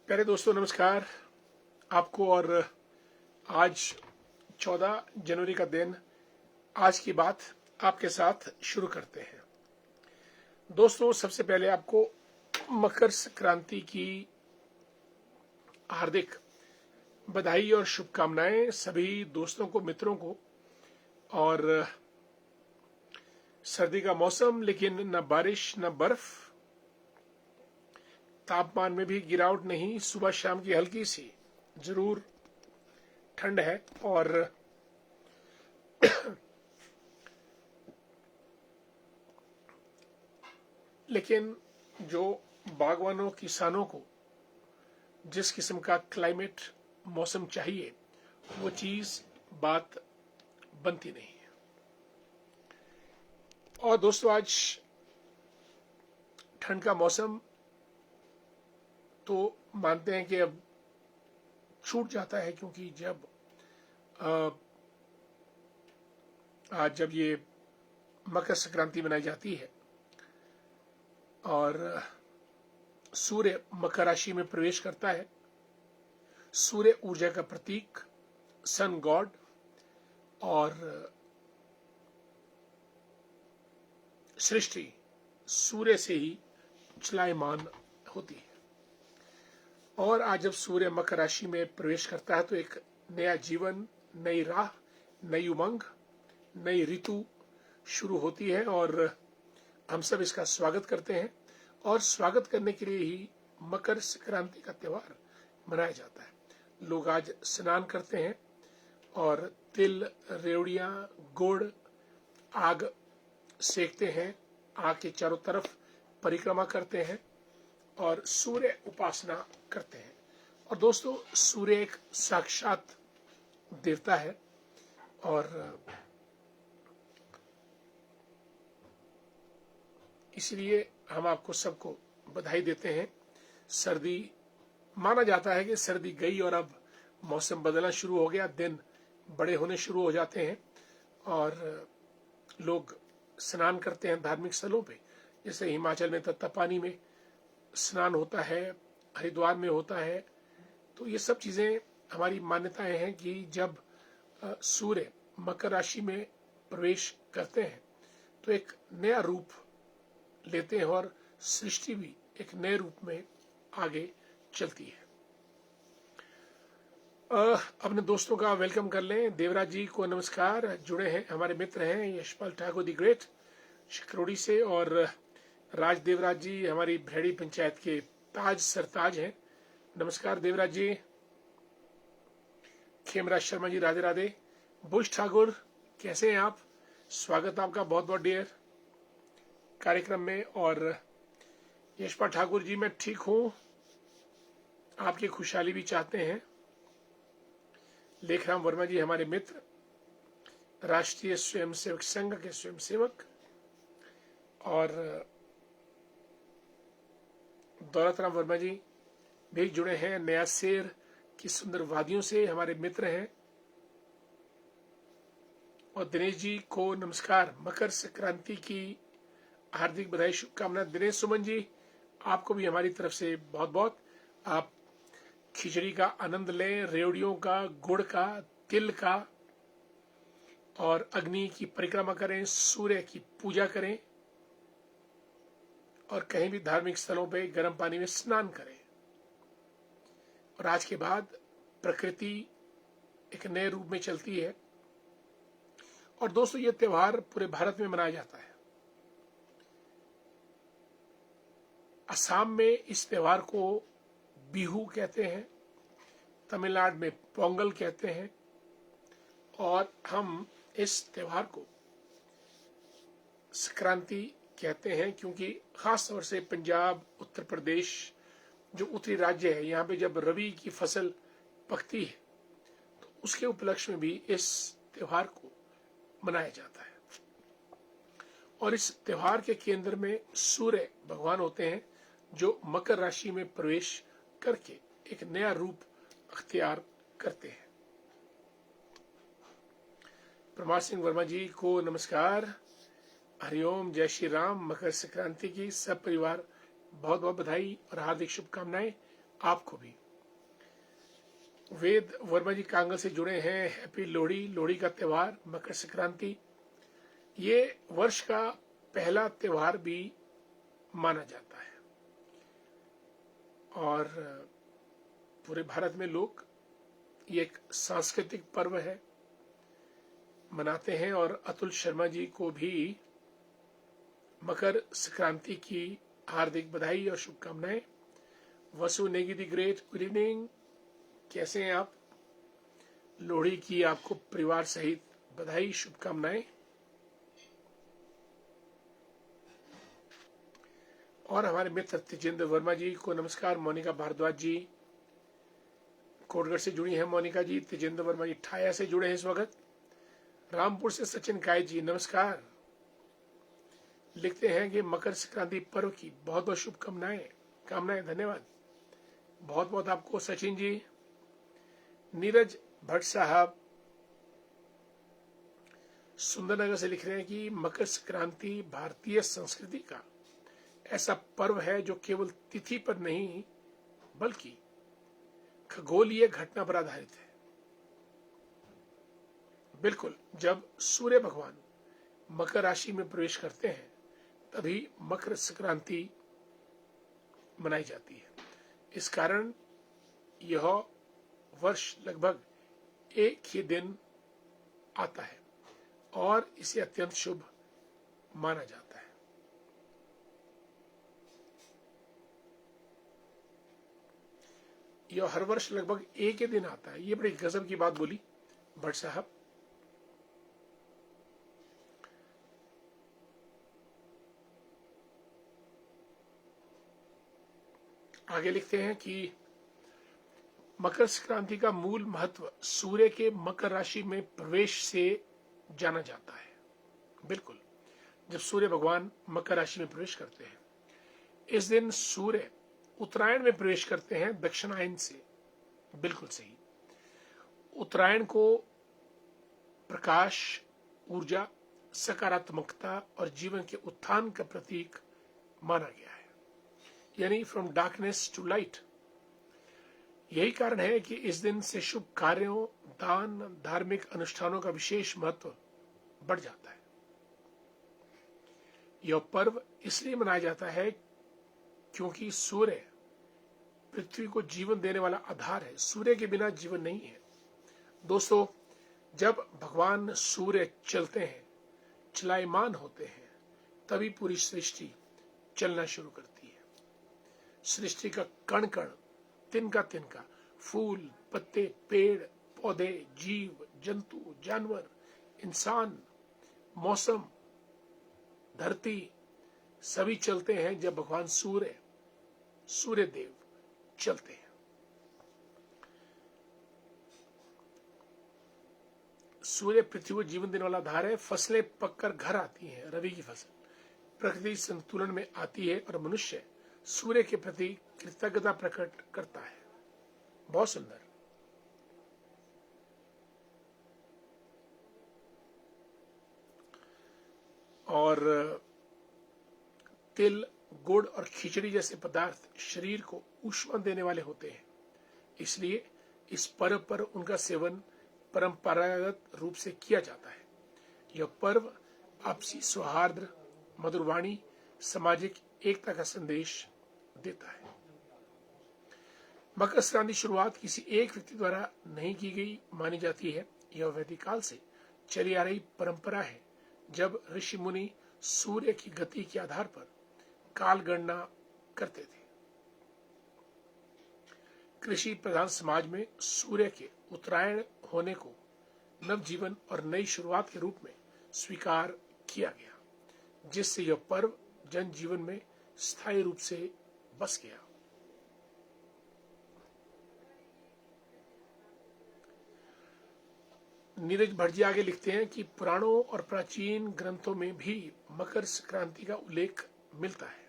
प्यारे दोस्तों नमस्कार आपको। और आज 14 जनवरी का दिन, आज की बात आपके साथ शुरू करते हैं। दोस्तों सबसे पहले आपको मकर संक्रांति की हार्दिक बधाई और शुभकामनाएं सभी दोस्तों को, मित्रों को। और सर्दी का मौसम, लेकिन न बारिश न बर्फ, तापमान में भी गिरावट नहीं, सुबह शाम की हल्की सी जरूर ठंड है। और लेकिन जो बागवानों, किसानों को जिस किस्म का क्लाइमेट, मौसम चाहिए, वो चीज बात बनती नहीं है। और दोस्तों आज ठंड का मौसम तो मानते हैं कि अब छूट जाता है, क्योंकि जब ये मकर संक्रांति मनाई जाती है और सूर्य मकर राशि में प्रवेश करता है। सूर्य ऊर्जा का प्रतीक, सन गॉड, और सृष्टि सूर्य से ही चलायमान होती है। और आज जब सूर्य मकर राशि में प्रवेश करता है तो एक नया जीवन, नई राह, नई उमंग, नई ऋतु शुरू होती है। और हम सब इसका स्वागत करते हैं। और स्वागत करने के लिए ही मकर संक्रांति का त्यौहार मनाया जाता है। लोग आज स्नान करते हैं और तिल, रेवड़ियां, गुड़, आग सेकते हैं, आग के चारों तरफ परिक्रमा करते हैं और सूर्य उपासना करते हैं। और दोस्तों सूर्य एक साक्षात देवता है और इसलिए हम आपको सबको बधाई देते हैं। सर्दी, माना जाता है कि सर्दी गई और अब मौसम बदलना शुरू हो गया, दिन बड़े होने शुरू हो जाते हैं और लोग स्नान करते हैं धार्मिक स्थलों पे। जैसे हिमाचल में तत्तापानी में स्नान होता है, हरिद्वार में होता है। तो ये सब चीजें हमारी मान्यताएं हैं कि जब सूर्य मकर राशि में प्रवेश करते हैं तो एक नया रूप लेते हैं और सृष्टि भी एक नए रूप में आगे चलती है। अपने दोस्तों का वेलकम कर लें। देवराज जी को नमस्कार, जुड़े हैं, हमारे मित्र हैं यशपाल ठाकुर दी ग्रेट शिकरोड़ी से। और राज देवराज जी हमारी भैड़ी पंचायत के ताज सरताज हैं, नमस्कार देवराज जी। खेमराज शर्मा जी राधे राधे। बुश ठाकुर कैसे हैं आप, स्वागत आपका बहुत बहुत डियर कार्यक्रम में। और यशपाल ठाकुर जी मैं ठीक हूं, आपकी खुशहाली भी चाहते हैं। लेखराम वर्मा जी हमारे मित्र, राष्ट्रीय स्वयंसेवक संघ के स्वयंसेवक। और दौलतराम वर्मा जी भी जुड़े हैं, नया शेर की सुंदर वादियों से हमारे मित्र हैं। और दिनेश जी को नमस्कार, मकर संक्रांति की हार्दिक बधाई, शुभकामनाएं। दिनेश सुमन जी आपको भी हमारी तरफ से बहुत बहुत। आप खिचड़ी का आनंद लें, रेवड़ियों का, गुड़ का, तिल का, और अग्नि की परिक्रमा करें, सूर्य की पूजा करें और कहीं भी धार्मिक स्थलों पे गर्म पानी में स्नान करें। और आज के बाद प्रकृति एक नए रूप में चलती है। और दोस्तों ये त्योहार पूरे भारत में मनाया जाता है। असम में इस त्योहार को बिहू कहते हैं, तमिलनाडु में पोंगल कहते हैं। और हम इस त्योहार को संक्रांति कहते हैं क्योंकि खास तौर से पंजाब, उत्तर प्रदेश जो उत्तरी राज्य है, यहाँ पे जब रबी की फसल पकती है तो उसके उपलक्ष्य में भी इस त्योहार को मनाया जाता है। और इस त्योहार के केंद्र में सूर्य भगवान होते हैं जो मकर राशि में प्रवेश करके एक नया रूप अख्तियार करते हैं। प्रमार सिंह वर्मा जी को नमस्कार, हरिओम, जय श्री राम। मकर संक्रांति की सब परिवार बहुत बहुत बधाई और हार्दिक शुभकामनाएं। आपको भी। वेद वर्मा जी कांगल से जुड़े हैं। हैप्पी लोहड़ी। लोहड़ी का त्योहार, मकर संक्रांति, ये वर्ष का पहला त्योहार भी माना जाता है और पूरे भारत में लोग ये एक सांस्कृतिक पर्व है, मनाते हैं। और अतुल शर्मा जी को भी मकर संक्रांति की हार्दिक बधाई और शुभकामनाएं। Vasu Negi the great, good evening, कैसे हैं आप? लोहड़ी की आपको परिवार सहित बधाई, शुभकामनाएं। और हमारे मित्र तेजेंद्र वर्मा जी को नमस्कार। मोनिका भारद्वाज जी कोटगढ़ से जुड़ी हैं। मोनिका जी, तेजेंद्र वर्मा जी ठाया से जुड़े हैं इस वक्त। रामपुर से सचिन काय जी नमस्कार। लिखते हैं कि मकर संक्रांति पर्व की बहुत बहुत शुभकामनाएं, धन्यवाद बहुत बहुत आपको सचिन जी। नीरज भट्ट साहब सुंदरनगर से लिख रहे हैं कि मकर संक्रांति भारतीय संस्कृति का ऐसा पर्व है जो केवल तिथि पर नहीं बल्कि खगोलीय घटना पर आधारित है। बिल्कुल, जब सूर्य भगवान मकर राशि में प्रवेश करते हैं तभी मकर संक्रांति मनाई जाती है। इस कारण यह वर्ष लगभग एक ही दिन आता है और इसे अत्यंत शुभ माना जाता है। यह हर वर्ष लगभग एक ही दिन आता है। ये बड़ी गजब की बात बोली भट्ट साहब। आगे लिखते हैं कि मकर संक्रांति का मूल महत्व सूर्य के मकर राशि में प्रवेश से जाना जाता है। बिल्कुल, जब सूर्य भगवान मकर राशि में प्रवेश करते हैं, इस दिन सूर्य उत्तरायण में प्रवेश करते हैं दक्षिणायन से। बिल्कुल सही। उत्तरायण को प्रकाश, ऊर्जा, सकारात्मकता और जीवन के उत्थान का प्रतीक माना गया है, यानी फ्रॉम डार्कनेस टू लाइट। यही कारण है कि इस दिन से शुभ कार्यों, दान, धार्मिक अनुष्ठानों का विशेष महत्व बढ़ जाता है। यह पर्व इसलिए मनाया जाता है क्योंकि सूर्य पृथ्वी को जीवन देने वाला आधार है। सूर्य के बिना जीवन नहीं है। दोस्तों, जब भगवान सूर्य चलते हैं, चलायमान होते हैं, तभी पूरी सृष्टि चलना शुरू करती है। सृष्टि का कण कण, तिनका तिनका, फूल, पत्ते, पेड़ पौधे, जीव जंतु, जानवर, इंसान, मौसम, धरती, सभी चलते हैं जब भगवान सूर्य देव चलते हैं। सूर्य पृथ्वी को जीवन देने वाला आधार है। फसलें पककर घर आती हैं, रबी की फसल प्रकृति संतुलन में आती है और मनुष्य सूर्य के प्रति कृतज्ञता प्रकट करता है। बहुत सुंदर। और तिल, गुड़ और खिचड़ी जैसे पदार्थ शरीर को ऊष्मा देने वाले होते हैं, इसलिए इस पर्व पर उनका सेवन परंपरागत रूप से किया जाता है। यह पर्व आपसी सौहार्द, मधुर वाणी, सामाजिक एकता का संदेश देता है। मकर संक्रांति की शुरुआत किसी एक व्यक्ति द्वारा नहीं की गई मानी जाती है। यह वैदिक काल से चली आ रही परंपरा है, जब ऋषि मुनि सूर्य की गति के आधार पर काल गणना करते थे। कृषि प्रधान समाज में सूर्य के उत्तरायण होने को नवजीवन और नई शुरुआत के रूप में स्वीकार किया गया, जिससे यह पर्व जनजीवन में स्थायी रूप से बस गया। नीरज भट्ट जी आगे लिखते हैं कि पुराणों और प्राचीन ग्रंथों में भी मकर संक्रांति का उल्लेख मिलता है।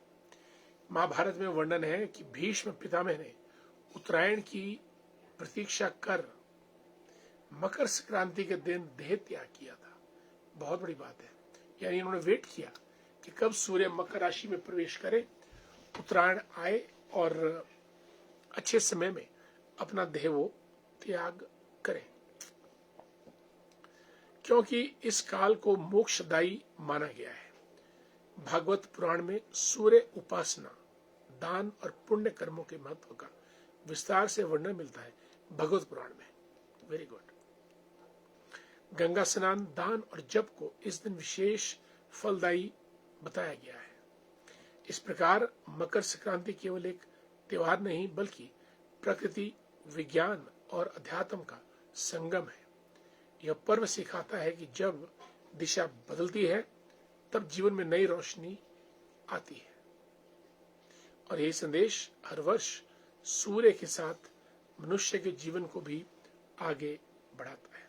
महाभारत में वर्णन है कि भीष्म पितामह ने उत्तरायण की प्रतीक्षा कर मकर संक्रांति के दिन देह त्याग किया था। बहुत बड़ी बात है, यानी इन्होंने वेट किया कि कब सूर्य मकर राशि में प्रवेश करे, उत्तरायण आए और अच्छे समय में अपना देह वो त्याग करें, क्योंकि इस काल को मोक्षदायी माना गया है। भागवत पुराण में सूर्य उपासना, दान और पुण्य कर्मों के महत्व का विस्तार से वर्णन मिलता है भगवत पुराण में। Very good. गंगा स्नान, दान और जप को इस दिन विशेष फलदायी बताया गया है। इस प्रकार मकर संक्रांति केवल एक त्योहार नहीं बल्कि प्रकृति, विज्ञान और अध्यात्म का संगम है। यह पर्व सिखाता है कि जब दिशा बदलती है तब जीवन में नई रोशनी आती है, और यही संदेश हर वर्ष सूर्य के साथ मनुष्य के जीवन को भी आगे बढ़ाता है।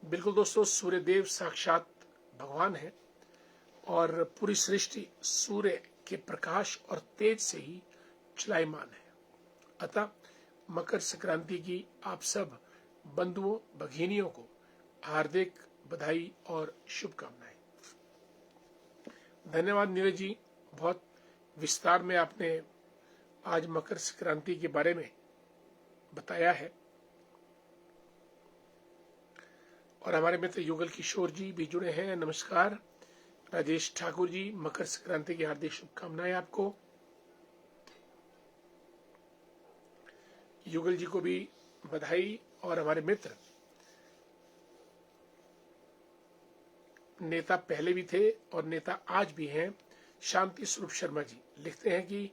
बिल्कुल दोस्तों, सूर्य देव साक्षात भगवान है और पूरी सृष्टि सूर्य के प्रकाश और तेज से ही चलायमान है। अतः मकर संक्रांति की आप सब बंधुओं भगिनियों को हार्दिक बधाई और शुभकामनाएं। धन्यवाद नीरज जी, बहुत विस्तार में आपने आज मकर संक्रांति के बारे में बताया है। और हमारे मित्र युगल किशोर जी भी जुड़े हैं, नमस्कार। राजेश ठाकुर जी, मकर संक्रांति की हार्दिक शुभकामनाएं आपको। युगल जी को भी बधाई। और हमारे मित्र नेता पहले भी थे और नेता आज भी हैं, शांति स्वरूप शर्मा जी लिखते हैं कि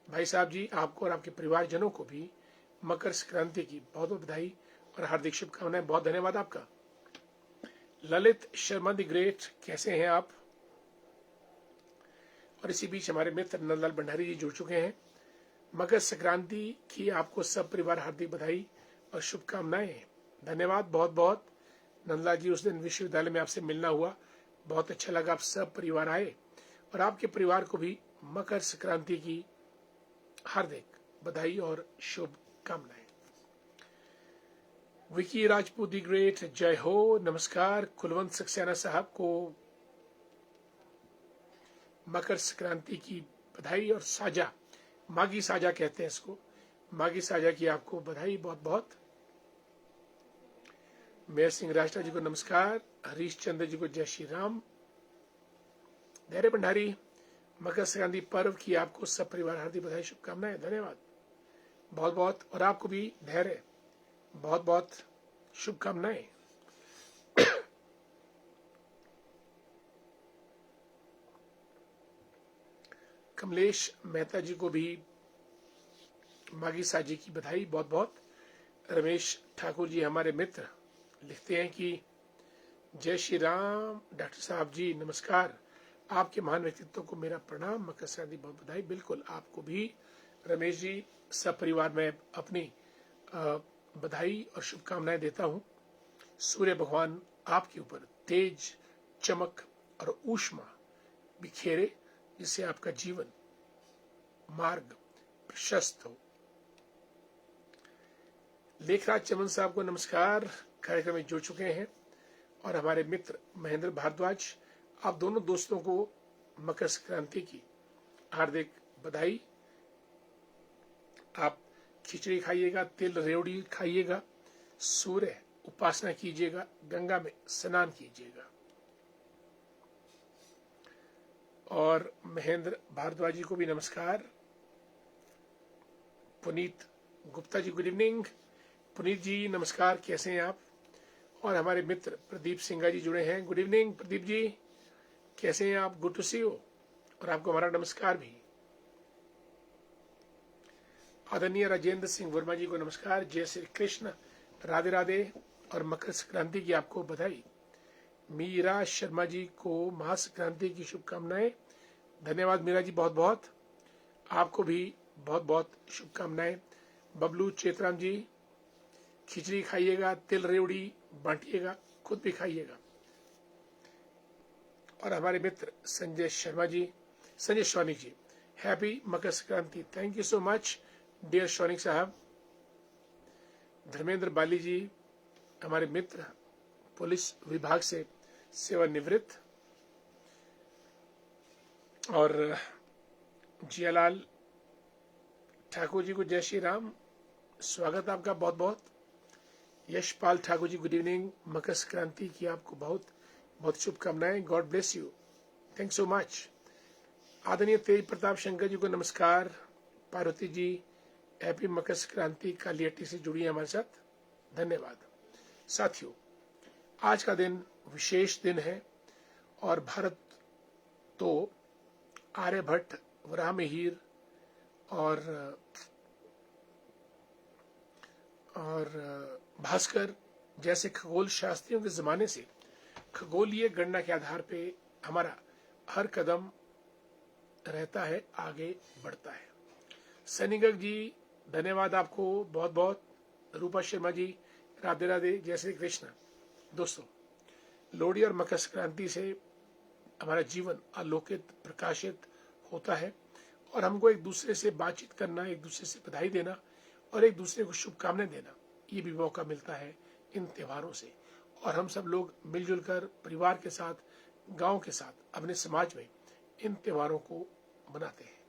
भाई साहब जी, आपको और आपके परिवारजनों को भी मकर संक्रांति की बहुत बहुत बधाई और हार्दिक शुभकामनाएं। बहुत धन्यवाद आपका। ललित शर्मा दी ग्रेट, कैसे हैं आप? और इसी बीच हमारे मित्र नंदलाल भंडारी जी जुड़ चुके हैं। मकर संक्रांति की आपको सब परिवार हार्दिक बधाई और शुभकामनाएं। धन्यवाद बहुत बहुत। नंदलाल जी, उस दिन विश्वविद्यालय में आपसे मिलना हुआ, बहुत अच्छा लगा, आप सब परिवार आए, और आपके परिवार को भी मकर संक्रांति की हार्दिक बधाई और शुभकामनाएं। विकी राजपूत दी ग्रेट, जय हो, नमस्कार। कुलवंत सक्सेना साहब को मकर संक्रांति की बधाई और साजा, मागी साजा कहते हैं इसको, मागी साजा की आपको बधाई बहुत बहुत। मेयर सिंह राष्ट्र जी को नमस्कार। हरीश चंद्र जी को जय श्री राम। धैर्य भंडारी, मकर संक्रांति पर्व की आपको सब परिवार हार्दिक बधाई शुभकामनाएं। धन्यवाद बहुत बहुत। और आपको भी धैर्य बहुत बहुत शुभकामनाएं। कमलेश मेहता जी को भी मागी साजी की बधाई बहुत बहुत। रमेश ठाकुर जी हमारे मित्र लिखते हैं कि जय श्री राम डॉक्टर साहब जी, नमस्कार। आपके महान व्यक्तित्व को मेरा प्रणाम, मकर संक्रांति बहुत बधाई। बिल्कुल आपको भी रमेश जी, सब परिवार में अपनी बधाई और शुभकामनाएं देता हूं। सूर्य भगवान आपके ऊपर तेज, चमक और ऊष्मा बिखेरे, जिससे आपका जीवन मार्ग प्रशस्त हो। लेखराज चमन साहब को नमस्कार, कार्यक्रम में जुड़ चुके हैं। और हमारे मित्र महेंद्र भारद्वाज, आप दोनों दोस्तों को मकर संक्रांति की हार्दिक बधाई। आप खिचड़ी खाइएगा, तिल रेवड़ी खाइएगा, सूर्य उपासना कीजिएगा, गंगा में स्नान कीजिएगा। और महेंद्र भारद्वाज जी को भी नमस्कार। Puneet Gupta ji, good evening. पुनीत जी नमस्कार, कैसे हैं आप? और हमारे मित्र प्रदीप सिंघा जी जुड़े हैं, गुड इवनिंग प्रदीप जी, कैसे हैं आप? Good to see you. और आपको हमारा नमस्कार भी। आदरणीय राजेंद्र सिंह वर्मा जी को नमस्कार, जय श्री कृष्ण, राधे राधे और मकर संक्रांति की आपको बधाई। मीरा शर्मा जी को महासंक्रांति की शुभकामनाएं। धन्यवाद मीरा जी बहुत बहुत। आपको भी बहुत बहुत शुभकामनाएं। बबलू चेतराम जी, खिचड़ी खाइएगा, तिल रेवड़ी बांटिएगा, खुद भी खाइएगा। और हमारे मित्र Sanjay Sharma ji, Sanjay Shaunik ji, happy Makar Sankranti. Thank you so much dear Shaunik साहब। धर्मेंद्र बाली जी हमारे मित्र, पुलिस विभाग से सेवानिवृत्त। और जियालाल ठाकुर जी को जय श्री राम। स्वागत आपका बहुत बहुत। Yashpal Thakur ji good evening. मकर संक्रांति की आपको बहुत बहुत शुभकामनाएं। God bless you. Thank so much. आदरणीय तेज प्रताप शंकर जी को नमस्कार। पार्वती जी हैप्पी मकर संक्रांति। कालियाटी से जुड़ी है हमारे साथ, धन्यवाद। साथियों, आज का दिन विशेष दिन है और भारत तो आर्यभट्ट, वराहमिहिर और भास्कर जैसे खगोल शास्त्रियों के जमाने से खगोलीय गणना के आधार पे हमारा हर कदम रहता है, आगे बढ़ता है। सनी गर्ग जी धन्यवाद आपको बहुत बहुत। रूपा शर्मा जी राधे राधे, जय श्री कृष्ण। दोस्तों, लोहड़ी और मकर संक्रांति से हमारा जीवन आलोकित, प्रकाशित होता है और हमको एक दूसरे से बातचीत करना, एक दूसरे से बधाई देना और एक दूसरे को शुभकामनाएं देना, ये भी मौका मिलता है इन त्योहारों से। और हम सब लोग मिलजुल कर परिवार के साथ, गांव के साथ, अपने समाज में इन त्योहारों को मनाते हैं।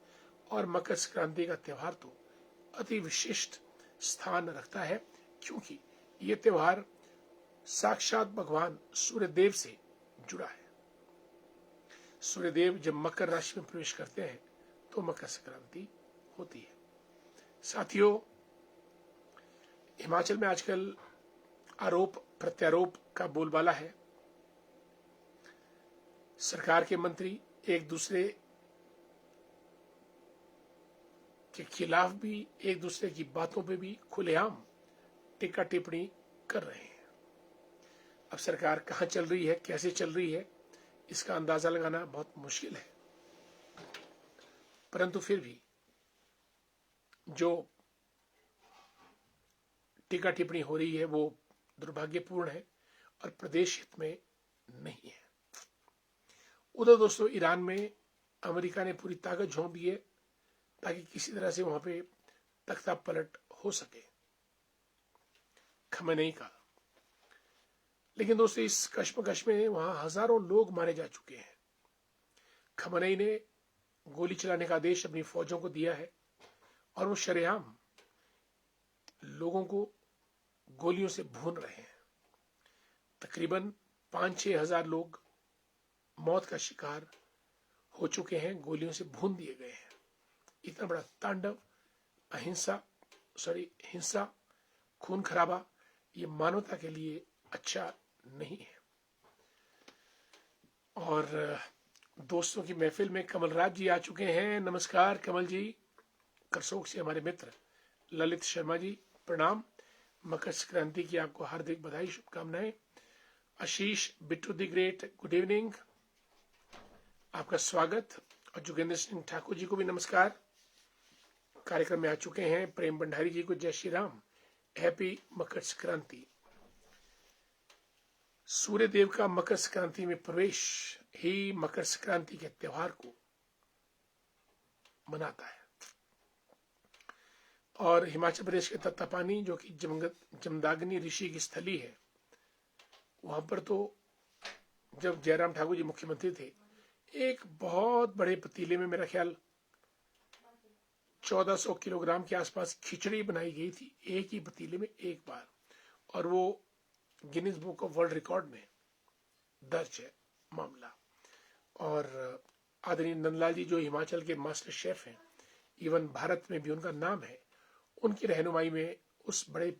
और मकर संक्रांति का त्योहार तो अति विशिष्ट स्थान रखता है, क्योंकि ये त्योहार साक्षात भगवान सूर्यदेव से जुड़ा है। सूर्यदेव जब मकर राशि में प्रवेश करते हैं तो मकर संक्रांति होती है। साथियों, हिमाचल में आजकल आरोप प्रत्यारोप का बोलबाला है। सरकार के मंत्री एक दूसरे के खिलाफ भी, एक दूसरे की बातों पे भी खुलेआम टीका टिप्पणी कर रहे हैं। अब सरकार कहां चल रही है, कैसे चल रही है, इसका अंदाजा लगाना बहुत मुश्किल है, परंतु फिर भी जो टीका टिप्पणी हो रही है वो दुर्भाग्यपूर्ण है और प्रदेश हित में नहीं है। उधर दोस्तों, ईरान में अमेरिका ने पूरी ताकत झोंक दी है ताकि किसी तरह से वहां पे तख्ता पलट हो सके खमेनेई का। लेकिन दोस्तों, इस कश्मकश में वहां हजारों लोग मारे जा चुके हैं। खमेनेई ने गोली चलाने का आदेश अपनी फौजों को दिया है और वो शरेआम लोगों को गोलियों से भून रहे हैं। तकरीबन 5-6 हजार लोग मौत का शिकार हो चुके हैं, गोलियों से भून दिए गए हैं। इतना बड़ा तांडव, हिंसा, खून खराबा, ये मानवता के लिए अच्छा नहीं है। और दोस्तों की महफिल में कमल राज जी आ चुके हैं। नमस्कार कमल जी। करसोग से हमारे मित्र ललित शर्मा जी, प्रणाम। मकर संक्रांति की आपको हार्दिक बधाई, शुभकामनाएं। Ashish Bittu the great, good evening, आपका स्वागत। और जोगेंद्र सिंह ठाकुर जी को भी नमस्कार, कार्यक्रम में आ चुके हैं। प्रेम भंडारी जी को जय श्री राम, हैप्पी मकर संक्रांति। सूर्य देव का मकर संक्रांति में प्रवेश ही मकर संक्रांति के त्योहार को मनाता है। और हिमाचल प्रदेश के तत्तापानी, जो कि जमदाग्नि ऋषि की स्थली है, वहां पर तो जब जयराम ठाकुर जी मुख्यमंत्री थे, एक बहुत बड़े पतीले में, मेरा ख्याल 1400 किलोग्राम के आसपास खिचड़ी बनाई गई थी, एक ही पतीले में एक बार। और वो Guinness book of world record में दर्ज है मामला। और आदरणीय नंदलाल जी, जो हिमाचल के मास्टर शेफ हैं, इवन भारत में भी उनका नाम है, उनकी रहनुमाई में उस बड़े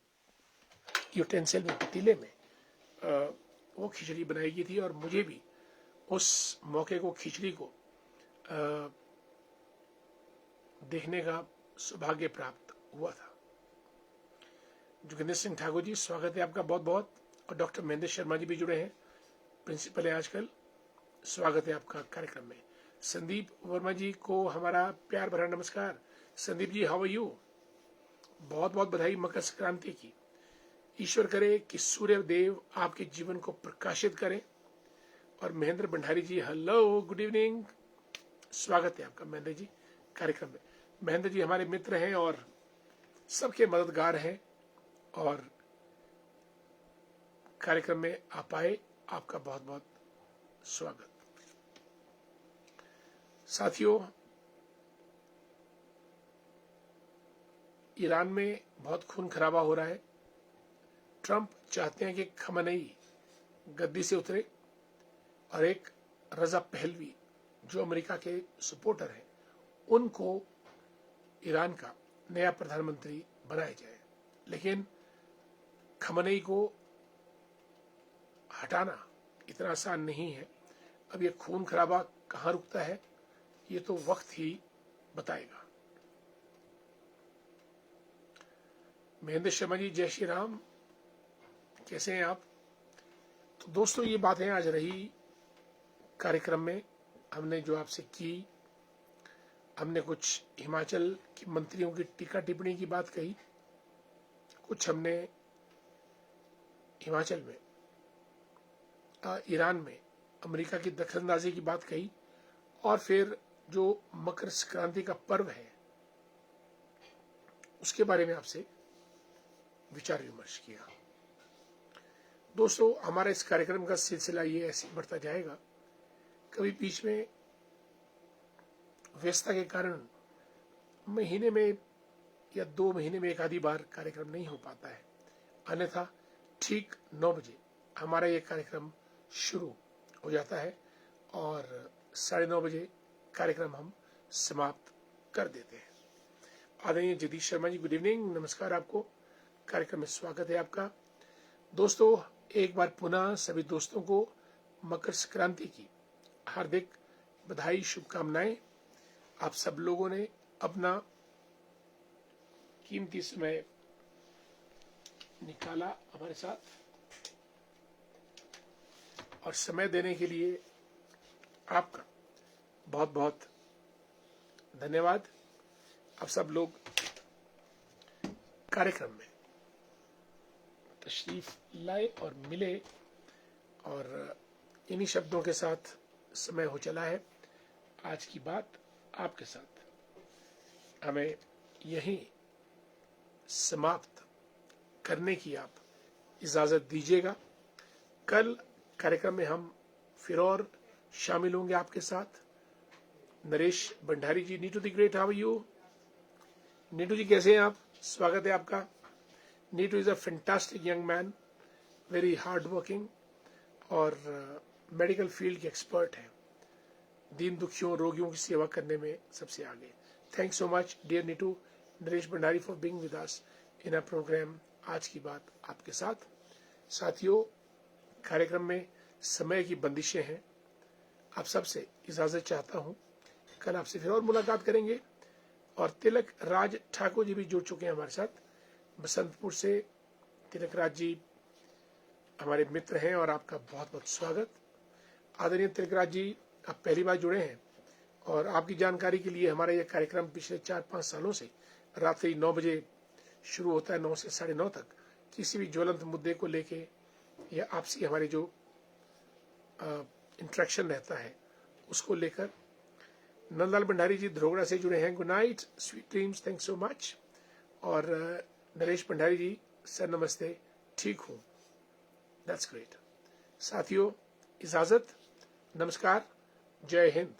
यूटेंसिल में, पतीले में वो खिचड़ी बनाई गई थी। और मुझे भी उस मौके को, खिचड़ी को देखने का सौभाग्य प्राप्त हुआ था। जोगिंदर सिंह ठाकुर जी, स्वागत है आपका बहुत बहुत। और डॉक्टर महेंद्र शर्मा जी भी जुड़े हैं, प्रिंसिपल है आजकल, स्वागत है आपका कार्यक्रम में। संदीप वर्मा जी को हमारा प्यार भरा नमस्कार। Sandeep ji, how are you? बहुत बहुत बधाई मकर संक्रांति की। ईश्वर करे कि सूर्य देव आपके जीवन को प्रकाशित करें। और महेंद्र भंडारी जी, हेलो, गुड इवनिंग, स्वागत है आपका महेंद्र जी कार्यक्रम में। महेंद्र जी हमारे मित्र हैं और सबके मददगार हैं और कार्यक्रम में आप आए, आपका बहुत बहुत स्वागत। साथियों, ईरान में बहुत खून खराबा हो रहा है। ट्रंप चाहते हैं कि खमेनेई गद्दी से उतरे और एक रजा पहलवी जो अमेरिका के सपोर्टर हैं उनको ईरान का नया प्रधानमंत्री बनाया जाए। लेकिन खमेनेई को हटाना इतना आसान नहीं है। अब ये खून खराबा कहाँ रुकता है ये तो वक्त ही बताएगा। महेंद्र शर्मा जी, जय श्री राम, कैसे हैं आप? तो दोस्तों, ये बातें आज रही कार्यक्रम में हमने जो आपसे की। हमने कुछ हिमाचल के मंत्रियों की टीका टिप्पणी की बात कही, कुछ हमने हिमाचल में ईरान में अमेरिका की दखलंदाजी की बात कही, और फिर जो मकर संक्रांति का पर्व है उसके बारे में आपसे विचार विमर्श किया। दोस्तों, हमारा इस कार्यक्रम का सिलसिला ये ऐसे बढ़ता जाएगा। कभी बीच में व्यस्तता के कारण महीने में या 2 महीने में एक आधी बार कार्यक्रम नहीं हो पाता है, अन्यथा ठीक 9 बजे हमारा ये कार्यक्रम शुरू हो जाता है और 9:30 बजे कार्यक्रम हम समाप्त कर देते हैं। आदरणीय जगदीश शर्मा जी, गुड इवनिंग, नमस्कार आपको। कार्यक्रम में स्वागत है आपका। दोस्तों, एक बार पुनः सभी दोस्तों को मकर संक्रांति की हार्दिक बधाई, शुभकामनाएं। आप सब लोगों ने अपना कीमती समय निकाला हमारे साथ, और समय देने के लिए आपका बहुत बहुत धन्यवाद। आप सब लोग कार्यक्रम में तशरीफ लाए और मिले, और इन्हीं शब्दों के साथ समय हो चला है। आज की बात आपके साथ हमें यहीं समाप्त करने की आप इजाजत दीजिएगा। कल कार्यक्रम में हम फिर और शामिल होंगे आपके साथ। Naresh Bhandari ji, Neetu the great, how are you? Neetu ji कैसे हैं आप? स्वागत है आपका। Neetu is a fantastic young man, very hard working, और मेडिकल फील्ड के एक्सपर्ट हैं। दीन दुखियों, रोगियों की सेवा करने में सबसे आगे। Thanks so much dear Neetu, Naresh Bhandari, for being with us in a programme आज की बात आपके साथ। साथियों, कार्यक्रम में समय की बंदिशें हैं। आप सबसे इजाजत चाहता हूं। कल आपसे फिर और मुलाकात करेंगे। और तिलक राज ठाकुर जी भी जुड़ चुके हैं हमारे साथ बसंतपुर से। तिलक राज जी हमारे मित्र हैं और आपका बहुत बहुत स्वागत। आदरणीय तिलक राज जी, आप पहली बार जुड़े हैं, और आपकी जानकारी के लिए हमारा यह कार्यक्रम पिछले 4-5 सालों से रात्रि 9 बजे शुरू होता है, 9 से 9:30 तक। किसी भी ज्वलंत मुद्दे को लेके या आपसी हमारे जो इंटरेक्शन रहता है उसको लेकर। नंदलाल भंडारी जी धरोगड़ा से जुड़े हैं, good night, sweet dreams, thanks so much. और नरेश भंडारी जी, सर नमस्ते, ठीक हूँ, दैट्स ग्रेट। साथियों, इजाजत, नमस्कार, जय हिंद।